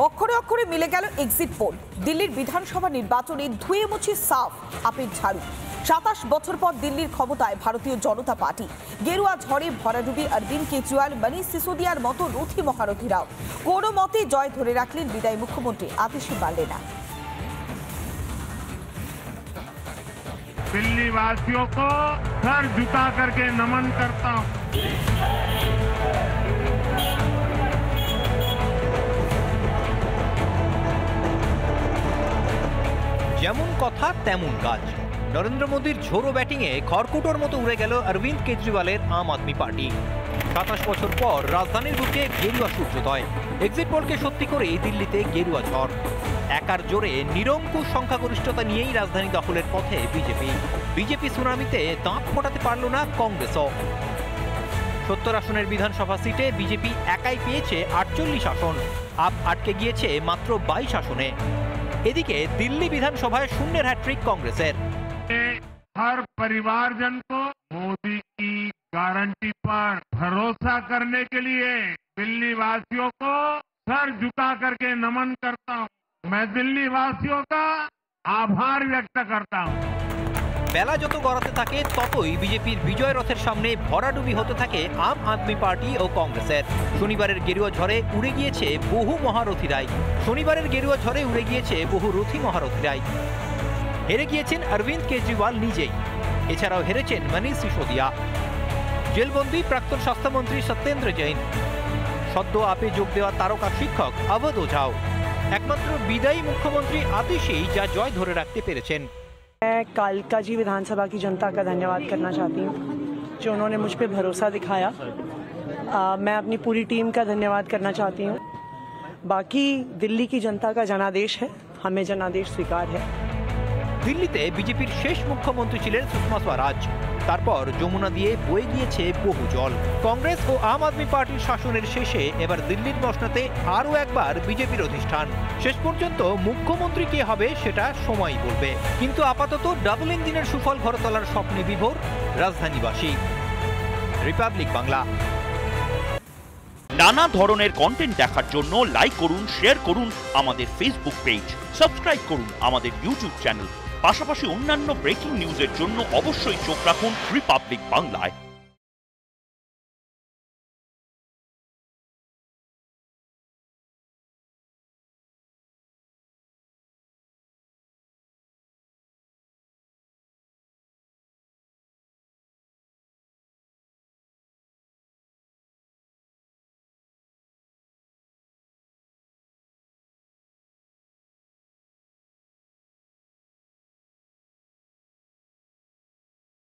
অক্ষরে অক্ষরে মিলে গেল এক্সিট পোল। দিল্লির বিধানসভা নির্বাচনে ধুয়ে মুছে সাফ আপের ঝাড়ু। 27 বছর পর দিল্লির ক্ষমতায় ভারতীয় জনতা পার্টি। গেরুয়া ঝড়ে ভরাডুবি অরবিন্দ কেজরিওয়াল, মনীষ সিসোদিয়ার মতো রথী মহারথীরাও কোনো মতে জয় ধরে রাখলেন বিদায়ী মুখ্যমন্ত্রী আতিশী পারলেনা। दिल्ली वासियों को सर झुका करके नमन करता हूं। যেমন কথা তেমন কাজ। নরেন্দ্র মোদীর ঝোড়ো ব্যাটিংয়ে খড়কুটোর মতো উড়ে গেল অরবিন্দ কেজরিওয়ালের আম আদমি পার্টি। 27 বছর পর রাজধানীর বুকে গেরুয়া সূর্যোদয়। এক্সিট পোলকে সত্যি করেই দিল্লিতে গেরুয়া ঝড়। একার জোরে নিরঙ্কুশ সংখ্যাগরিষ্ঠতা নিয়েই রাজধানী দখলের পথে বিজেপি সুনামিতে দাঁত ফোটাতে পারল না কংগ্রেসও। 70 আসনের বিধানসভা সিটে বিজেপি একাই পেয়েছে 48 আসন, আপ আটকে গিয়েছে মাত্র 22 আসনে। এদিকে দিল্লি বিধানসভায় শূন্যের হ্যাট্রিক কংগ্রেসের। हर परिवारजन को मोदी की गारंटी पर भरोसा करने के लिए दिल्ली वासियों को सर झुका करके नमन करता हूं। मैं दिल्ली वासियों का आभार व्यक्त करता हूं। বেলা যত গড়াতে থাকে ততই বিজেপির বিজয় রথের সামনে ভরাডুবি হতে থাকে আম আদমি পার্টি ও কংগ্রেসের। শনিবারের গেরুয়া ঝড়ে উড়ে গিয়েছে বহু রথী মহারথীরাই। হেরে গিয়েছেন অরবিন্দ কেজরিওয়াল নিজেই, এছাড়াও হেরেছেন মনীষ সিসোদিয়া, জেলবন্দি প্রাক্তন স্বাস্থ্যমন্ত্রী সত্যেন্দ্র জৈন, সদ্য আপে যোগ দেওয়া তারকা শিক্ষক অবধ ওঝাও। একমাত্র বিদায়ী মুখ্যমন্ত্রী আতিশী যা জয় ধরে রাখতে পেরেছেন। मैं कालका जी विधानसभा की जनता का धन्यवाद करना चाहती हूँ जो उन्होंने मुझ पर भरोसा दिखाया। मैं अपनी पूरी टीम का धन्यवाद करना चाहती हूँ। बाकी दिल्ली की जनता का जनादेश है, हमें जनादेश स्वीकार है। দিল্লিতে বিজেপির শেষ মুখ্যমন্ত্রী ছিলেন সুষমা স্বরাজ। তারপর যমুনা দিয়ে বয়ে গিয়েছে বহু জল। কংগ্রেস ও আম আদমি পার্টির শাসনের শেষে এবার দিল্লির মসনদে আরও একবার বিজেপির অধিষ্ঠান। শেষ পর্যন্ত মুখ্যমন্ত্রী কে হবে সেটা সময়ই বলবে, কিন্তু আপাতত ডাবল ইঞ্জিনের সুফল ঘরে তোলার স্বপ্নে বিভোর রাজধানীবাসী। রিপাবলিক বাংলা। নানা ধরনের কন্টেন্ট দেখার জন্য লাইক করুন, শেয়ার করুন আমাদের ফেসবুক পেজ, সাবস্ক্রাইব করুন আমাদের ইউটিউব চ্যানেল। পাশাপাশি অন্যান্য ব্রেকিং নিউজের জন্য অবশ্যই চোখ রাখুন রিপাবলিক বাংলায়।